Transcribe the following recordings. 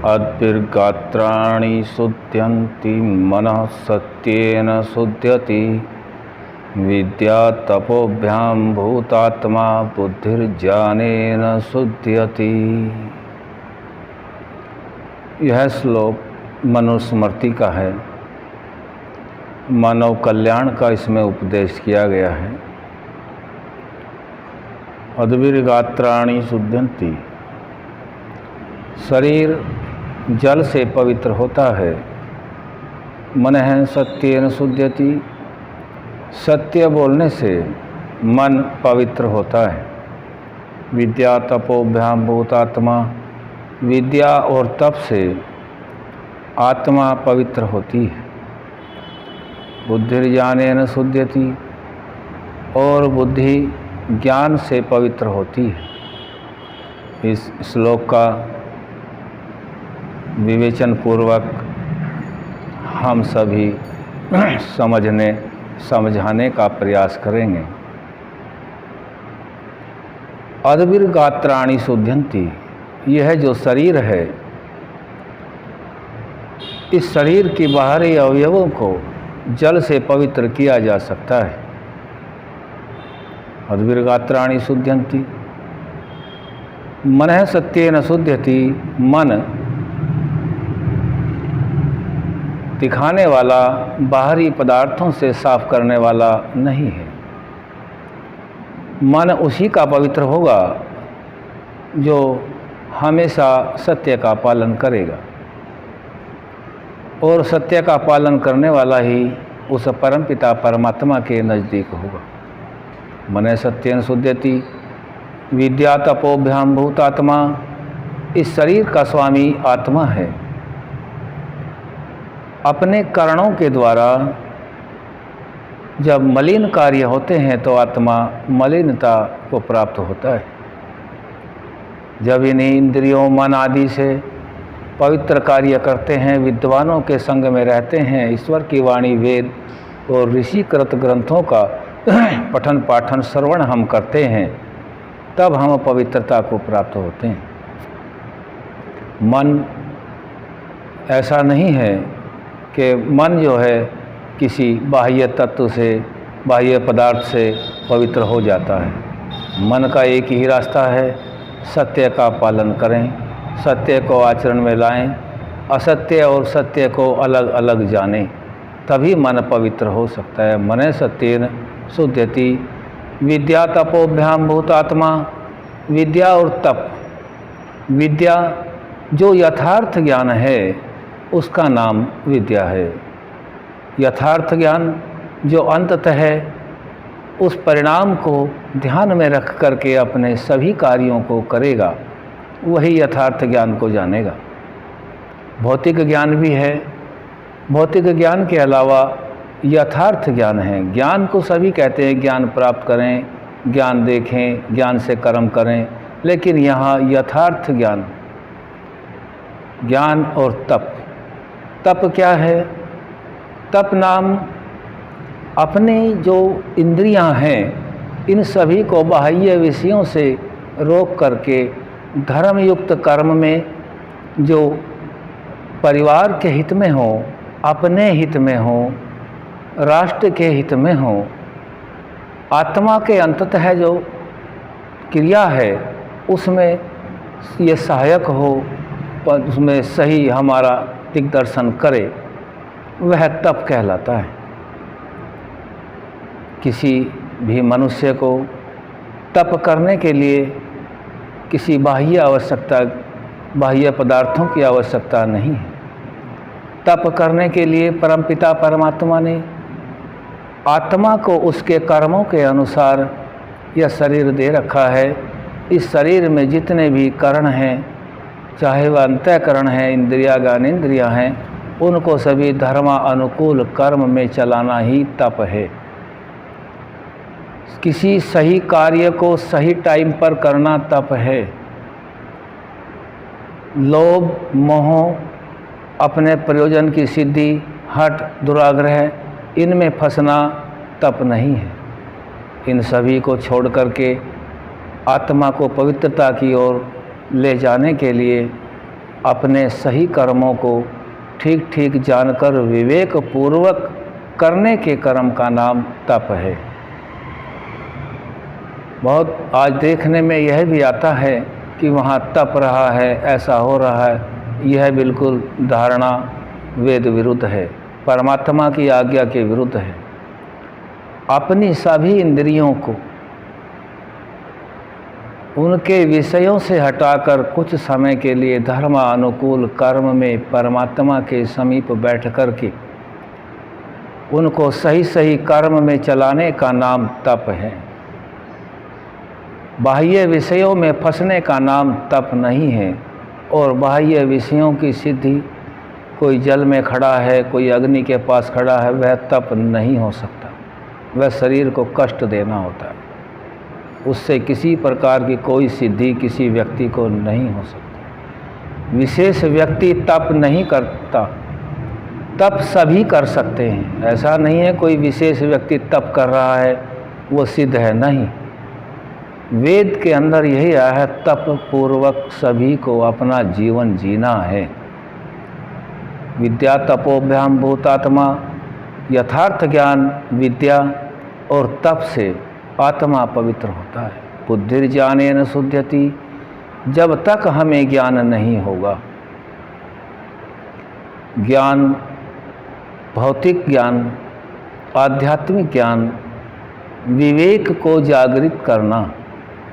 अद्भिर्गात्राणि शुध्यन्ति मनः सत्येन शुध्यति विद्या तपोभ्यां भूतात्मा बुद्धिर्ज्ञानेन शुध्यति। यह श्लोक मनुस्मृति का है। मानव कल्याण का इसमें उपदेश किया गया है। अद्भिर्गात्राणि शुध्यन्ति, शरीर जल से पवित्र होता है। मनः सत्येन शुध्यति, सत्य बोलने से मन पवित्र होता है। विद्या तपोभ्याम भूतात्मा, विद्या और तप से आत्मा पवित्र होती है। बुद्धिर्ज्ञानेन शुध्यति, और बुद्धि ज्ञान से पवित्र होती है। इस श्लोक का विवेचन पूर्वक हम सभी समझाने का प्रयास करेंगे। अद्भिर्गात्राणि शुध्यन्ति, यह जो शरीर है, इस शरीर के बाहरी अवयवों को जल से पवित्र किया जा सकता है। अद्भिर्गात्राणि शुध्यन्ति, मनः सत्येन शुध्यति, मन दिखाने वाला, बाहरी पदार्थों से साफ करने वाला नहीं है। मन उसी का पवित्र होगा जो हमेशा सत्य का पालन करेगा, और सत्य का पालन करने वाला ही उस परमपिता परमात्मा के नज़दीक होगा। मनः सत्येन शुध्यति, विद्या तपोभ्याम भूतात्मा, इस शरीर का स्वामी आत्मा है। अपने कर्णों के द्वारा जब मलिन कार्य होते हैं तो आत्मा मलिनता को प्राप्त होता है। जब इन्हीं इंद्रियों मन आदि से पवित्र कार्य करते हैं, विद्वानों के संग में रहते हैं, ईश्वर की वाणी वेद और ऋषिकृत ग्रंथों का पठन पाठन श्रवण हम करते हैं, तब हम पवित्रता को प्राप्त होते हैं। मन ऐसा नहीं है कि मन जो है किसी बाह्य तत्व से, बाह्य पदार्थ से पवित्र हो जाता है। मन का एक ही रास्ता है, सत्य का पालन करें, सत्य को आचरण में लाएं, असत्य और सत्य को अलग अलग जानें, तभी मन पवित्र हो सकता है। मनः सत्येन शुध्यति, विद्या तपोभ्याम भूतात्मा, विद्या और तप। विद्या जो यथार्थ ज्ञान है उसका नाम विद्या है। यथार्थ ज्ञान जो अंततः है, उस परिणाम को ध्यान में रख करके अपने सभी कार्यों को करेगा, वही यथार्थ ज्ञान को जानेगा। भौतिक ज्ञान भी है, भौतिक ज्ञान के अलावा यथार्थ ज्ञान है। ज्ञान को सभी कहते हैं ज्ञान प्राप्त करें, ज्ञान देखें, ज्ञान से कर्म करें, लेकिन यहाँ यथार्थ ज्ञान, ज्ञान और तप। तप क्या है? तप नाम अपनी जो इंद्रियां हैं, इन सभी को बाह्य विषयों से रोक करके धर्मयुक्त कर्म में, जो परिवार के हित में हो, अपने हित में हो, राष्ट्र के हित में हो, आत्मा के अंततः जो क्रिया है उसमें ये सहायक हो, पर उसमें सही हमारा दिग्दर्शन करे, वह तप कहलाता है। किसी भी मनुष्य को तप करने के लिए किसी बाह्य आवश्यकता, बाह्य पदार्थों की आवश्यकता नहीं है। तप करने के लिए परमपिता परमात्मा ने आत्मा को उसके कर्मों के अनुसार यह शरीर दे रखा है। इस शरीर में जितने भी करण हैं, चाहे वह अंतःकरण हैं, इंद्रिया ज्ञानेंद्रियाँ हैं, उनको सभी धर्मा अनुकूल कर्म में चलाना ही तप है। किसी सही कार्य को सही टाइम पर करना तप है। लोभ, मोह, अपने प्रयोजन की सिद्धि, हठ, दुराग्रह, इनमें फंसना तप नहीं है। इन सभी को छोड़ करके आत्मा को पवित्रता की ओर ले जाने के लिए अपने सही कर्मों को ठीक ठीक जानकर विवेक पूर्वक करने के कर्म का नाम तप है। बहुत आज देखने में यह भी आता है कि वहाँ तप रहा है, ऐसा हो रहा है। यह बिल्कुल धारणा वेद विरुद्ध है, परमात्मा की आज्ञा के विरुद्ध है। अपनी सभी इंद्रियों को उनके विषयों से हटाकर कुछ समय के लिए धर्मानुकूल कर्म में परमात्मा के समीप बैठ कर के उनको सही सही कर्म में चलाने का नाम तप है। बाह्य विषयों में फंसने का नाम तप नहीं है। और बाह्य विषयों की सिद्धि, कोई जल में खड़ा है, कोई अग्नि के पास खड़ा है, वह तप नहीं हो सकता। वह शरीर को कष्ट देना होता है। उससे किसी प्रकार की कोई सिद्धि किसी व्यक्ति को नहीं हो सकती। विशेष व्यक्ति तप नहीं करता, तप सभी कर सकते हैं। ऐसा नहीं है कोई विशेष व्यक्ति तप कर रहा है वो सिद्ध है, नहीं। वेद के अंदर यही आया है, तप पूर्वक सभी को अपना जीवन जीना है। विद्या तपोभ्याम भूतात्मा, यथार्थ ज्ञान, विद्या और तप से आत्मा पवित्र होता है। बुद्धिर्ज्ञानेन शुध्यति, जब तक हमें ज्ञान नहीं होगा, ज्ञान, भौतिक ज्ञान, आध्यात्मिक ज्ञान, विवेक को जागृत करना,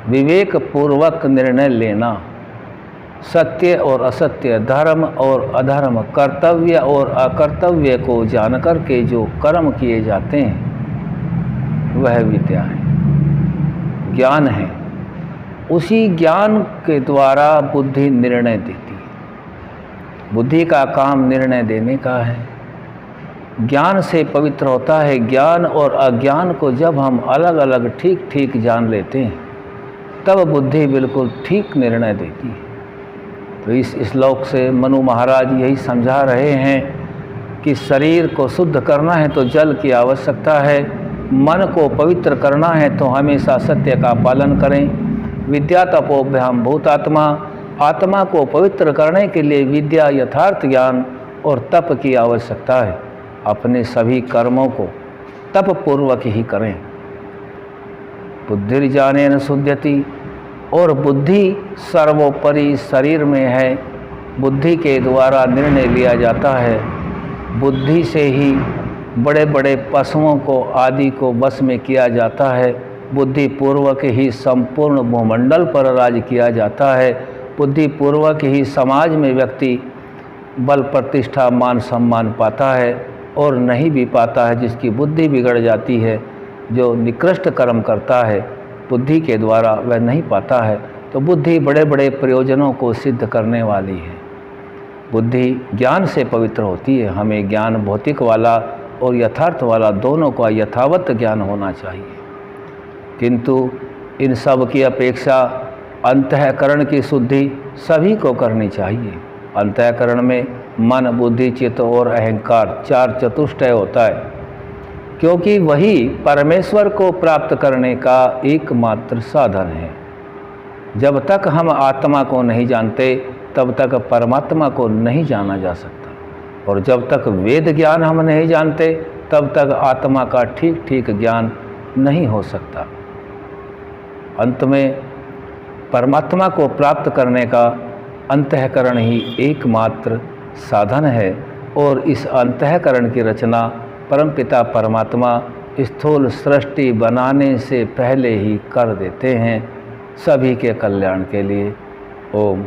विवेक पूर्वक निर्णय लेना, सत्य और असत्य, धर्म और अधर्म, कर्तव्य और अकर्तव्य को जानकर के जो कर्म किए जाते हैं वह विद्या है, ज्ञान है। उसी ज्ञान के द्वारा बुद्धि निर्णय देती है। बुद्धि का काम निर्णय देने का है। ज्ञान से पवित्र होता है। ज्ञान और अज्ञान को जब हम अलग अलग ठीक ठीक जान लेते हैं तब बुद्धि बिल्कुल ठीक निर्णय देती है। तो इस श्लोक से मनु महाराज यही समझा रहे हैं कि शरीर को शुद्ध करना है तो जल की आवश्यकता है, मन को पवित्र करना है तो हमेशा सत्य का पालन करें। विद्या तपोभ्याम भूतात्मा, आत्मा को पवित्र करने के लिए विद्या, यथार्थ ज्ञान और तप की आवश्यकता है। अपने सभी कर्मों को तप पूर्वक ही करें। बुद्धिर्ज्ञानेन शुध्यति, और बुद्धि सर्वोपरि शरीर में है। बुद्धि के द्वारा निर्णय लिया जाता है। बुद्धि से ही बड़े बड़े पशुओं को आदि को वश में किया जाता है। बुद्धि पूर्वक ही संपूर्ण भूमंडल पर राज किया जाता है। बुद्धि पूर्वक ही समाज में व्यक्ति बल, प्रतिष्ठा, मान सम्मान पाता है। और नहीं भी पाता है, जिसकी बुद्धि बिगड़ जाती है, जो निकृष्ट कर्म करता है बुद्धि के द्वारा, वह नहीं पाता है। तो बुद्धि बड़े बड़े प्रयोजनों को सिद्ध करने वाली है। बुद्धि ज्ञान से पवित्र होती है। हमें ज्ञान भौतिक वाला और यथार्थ वाला दोनों का यथावत ज्ञान होना चाहिए। किंतु इन सब की अपेक्षा अंतःकरण की शुद्धि सभी को करनी चाहिए। अंतःकरण में मन, बुद्धि, चित्त और अहंकार, चार चतुष्टय होता है, क्योंकि वही परमेश्वर को प्राप्त करने का एकमात्र साधन है। जब तक हम आत्मा को नहीं जानते तब तक परमात्मा को नहीं जाना जा सकता। और जब तक वेद ज्ञान हम नहीं जानते तब तक आत्मा का ठीक ठीक ज्ञान नहीं हो सकता। अंत में परमात्मा को प्राप्त करने का अंतःकरण ही एकमात्र साधन है। और इस अंतःकरण की रचना परमपिता परमात्मा स्थूल सृष्टि बनाने से पहले ही कर देते हैं, सभी के कल्याण के लिए। ओम